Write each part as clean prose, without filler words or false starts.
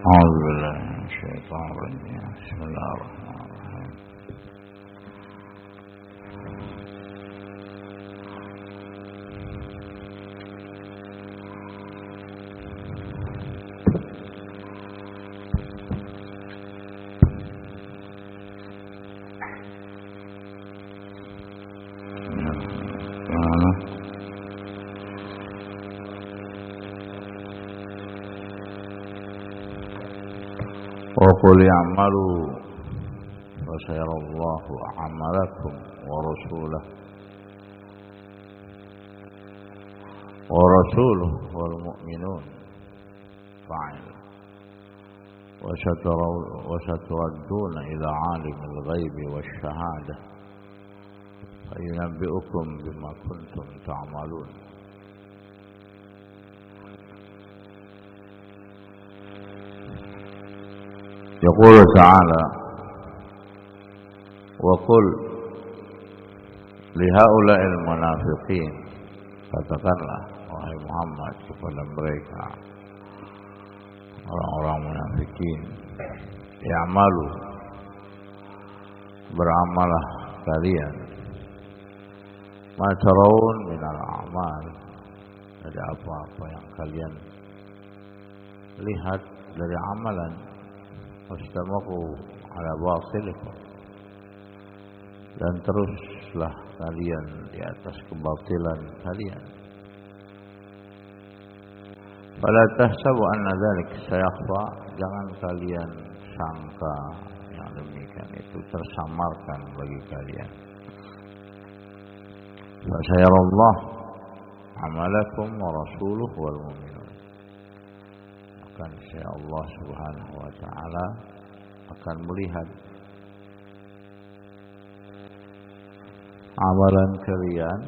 أعوذ بالله من الشيطان الرجيم. بسم الله الرحمن الرحيم. وقل اعملوا فسيرى الله عملكم ورسوله والمؤمنون فاعل وستردون إلى عالم الغيب والشهادة فينبئكم بما كنتم تعملون. يقول تعالى: وقل لهؤلاء المنافقين, katakanlah wahai Muhammad kepada mereka orang-orang munafikin, i'malu, beramalah kalian, ma tarawun minal a'mal, dari apa-apa yang kalian lihat dari amalan, wastamaru ala batilikum, dan teruslah kalian di atas kebatilan kalian. Fala tahsabu anna dzalik sayakhfa, jangan kalian sangka yang demikian itu tersamarkan bagi kalian. Fa sayarallah amalakum wa rasuluhu wal mu'minun, akan saya Allah Subhanahu wa taala akan melihat amalan kalian,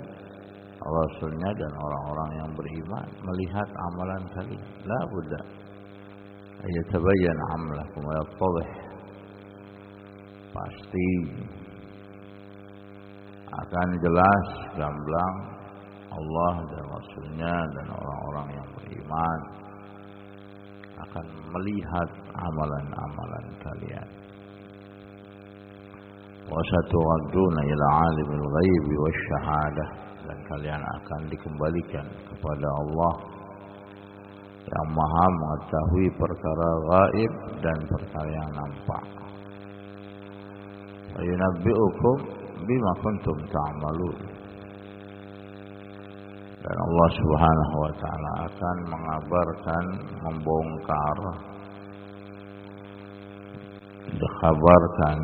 Rasulnya dan orang-orang yang beriman melihat amalan kalian. La budda ayatabayyan amalakum wa yattadih, pasti akan jelas gamblang Allah dan Rasulnya dan orang-orang yang beriman akan melihat amalan-amalan kalian. Wa saturadduna ila alimil ghaibi wasyahadah, dan kalian akan dikembalikan kepada Allah yang Maha mengetahui perkara gaib dan perkara yang nampak. Wa yunabbi'ukum bima kuntum ta'malun, dan Allah Subhanahu wa taala akan mengabarkan, membongkar, dikhabarkan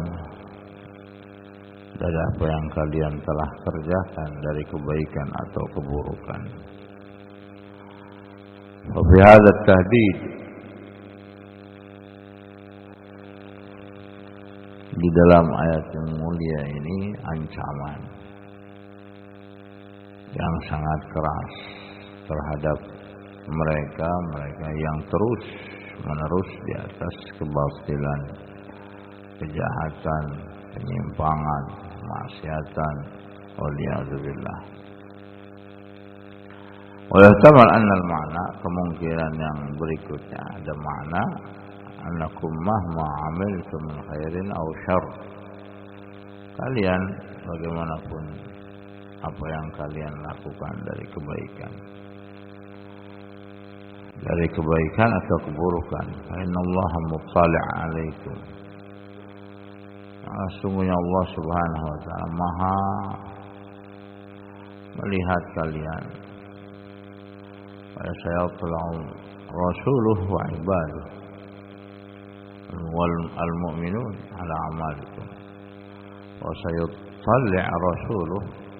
dari apa yang kalian telah kerjakan dari kebaikan atau keburukan. Wa fi hadha at-tahdid, di dalam ayat yang mulia ini ancaman yang sangat keras terhadap mereka yang terus menerus di atas kebatilan, kejahatan, penyimpangan, maksiatan, waliyadzubillah. Wa yahtamal anna al-ma'na, kemungkinan yang berikutnya ada makna annakum mahma amiltum min khairin aw syarr, kalian bagaimanapun apa yang kalian lakukan dari kebaikan atau keburukan, innallaha muttali' 'alaikum, sungguhnya Allah Subhanahu wa taala Maha melihat kalian. Wa sayatlu'u rasuluhu wa ibaduhu wal mu'minun ala a'malikum, wa sayatli' rasuluhu,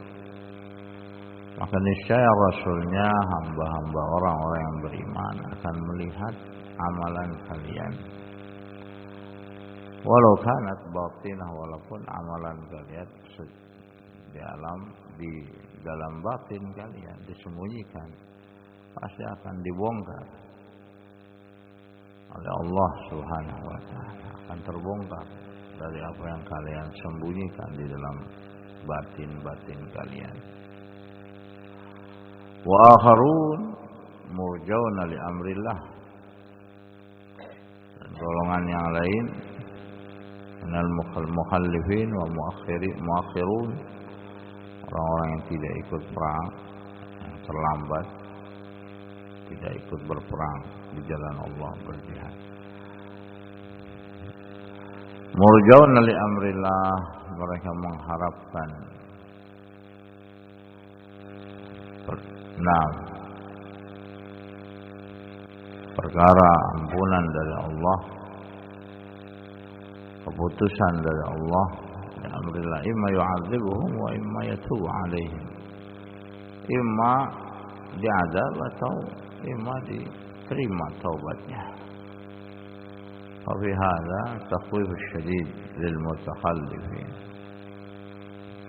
maka niscaya Rasulnya, hamba-hamba orang-orang yang beriman akan melihat amalan kalian. Walau kanat batinah, walaupun amalan kalian di dalam batin kalian disembunyikan, pasti akan dibongkar oleh Allah Subhanahu wa taala, akan terbongkar dari apa yang kalian sembunyikan di dalam batin-batin kalian. Wa akharun murjauna li amrillah, golongan yang lain minal mukhallifin wa muakhirun, orang-orang yang tidak ikut perang, yang terlambat, tidak ikut berperang di jalan Allah, berjihad. Murjaun li amrillah, mereka mengharapkan perkara ampunan dari Allah, keputusan dari Allah. Li amrillah imma yu'adzibuhum wa imma yatubu alaihim, imma diadab atau imma diterima taubatnya. Fi hadza takhwif syadid lil mutakhallifin,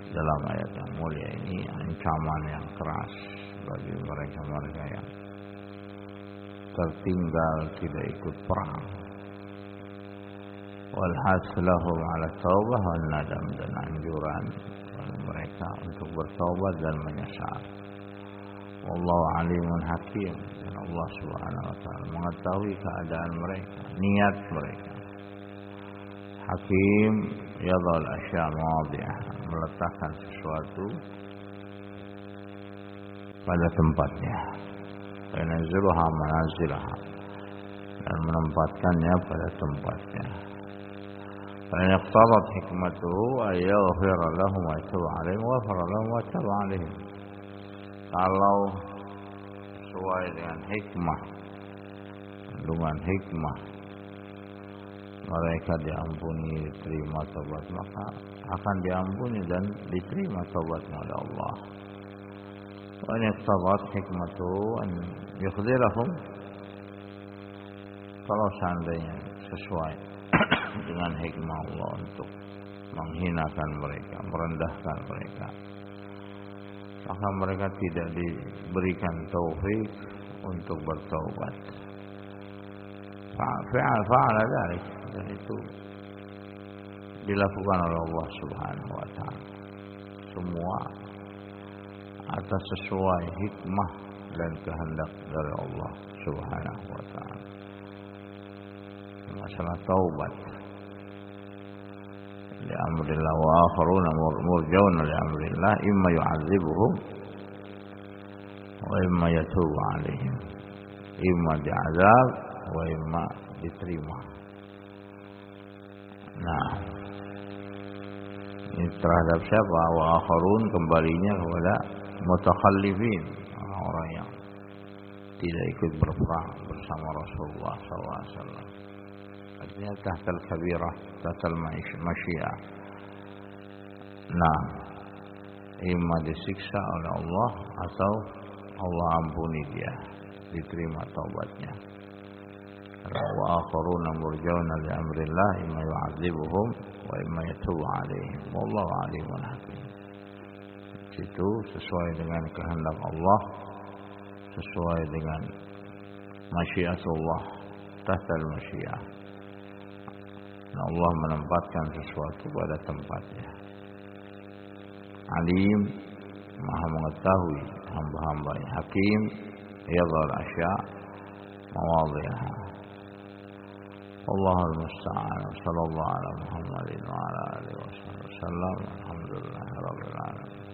dalam ayat yang mulia ini ancaman yang keras bagi mereka-mereka yang tertinggal, tidak ikut perang. Wal haslahum ala taubah wal nadam, dan anjuran bagi mereka untuk bertaubat dan menyesal. Wallahu alimun hakim, dan Allah Subhanahu wa taala mengetahui keadaan mereka, niat mereka. Hakim yadhal asya mawadi'ah, meletakkan sesuatu pada tempatnya. Yanziluha manazilaha, dan menempatkannya pada tempatnya. Fa in iqtadat hikmatuhu ay yaghfira lahum wa yatubu alaihim wa ghafara lahum wa taba alaihim. Kalau sesuai dengan hikmah, kandungan hikmah, mereka diampuni, diterima taubat, maka akan diampuni dan diterima taubatnya oleh Allah. Wa in iqtadat hikmatuhu an yukhdhirahum, kalau seandainya sesuai dengan hikmah Allah untuk menghinakan mereka, merendahkan mereka, maka mereka tidak diberikan taufik untuk bertaubat. Fa'ala dzalik, dan itu dilakukan oleh Allah Subhanahu wa taala. Semua atas sesuai hikmah dan kehendak dari Allah Subhanahu wa taala. Masalah taubat, li amrillah wa akharuna murjaun li amrillah imma yu'adzibuhum wa imma yatubu alaihim, imma di'adzab wa imma diterima. Nah, ini terhadap siapa? Wa akharun, kembalinya kepada mutakhallifin, orang-orang yang tidak ikut berperang bersama Rasulullah SAW. Artinya tahtal kabirah, tahtal masyiah. Nah, imma disiksa oleh Allah atau Allah ampuni dia, diterima taubatnya. Wa akharuna murjauna li amrillah imma yu'adzibuhum wa imma yatubu alaihim wallahu alimun hakim. Itu sesuai dengan kehendak Allah, sesuai dengan masyiatullah, tahtal masyiah. Nah, Allah menempatkan sesuatu pada tempatnya. Alim, maha mengetahui hamba-hambanya. Hakim, yadhal asya mawadhi'aha. Allahul musta'an. Sallallahu ala Muhammadin wa ala alihi wa sallam. Alhamdulillah rabbil alamin.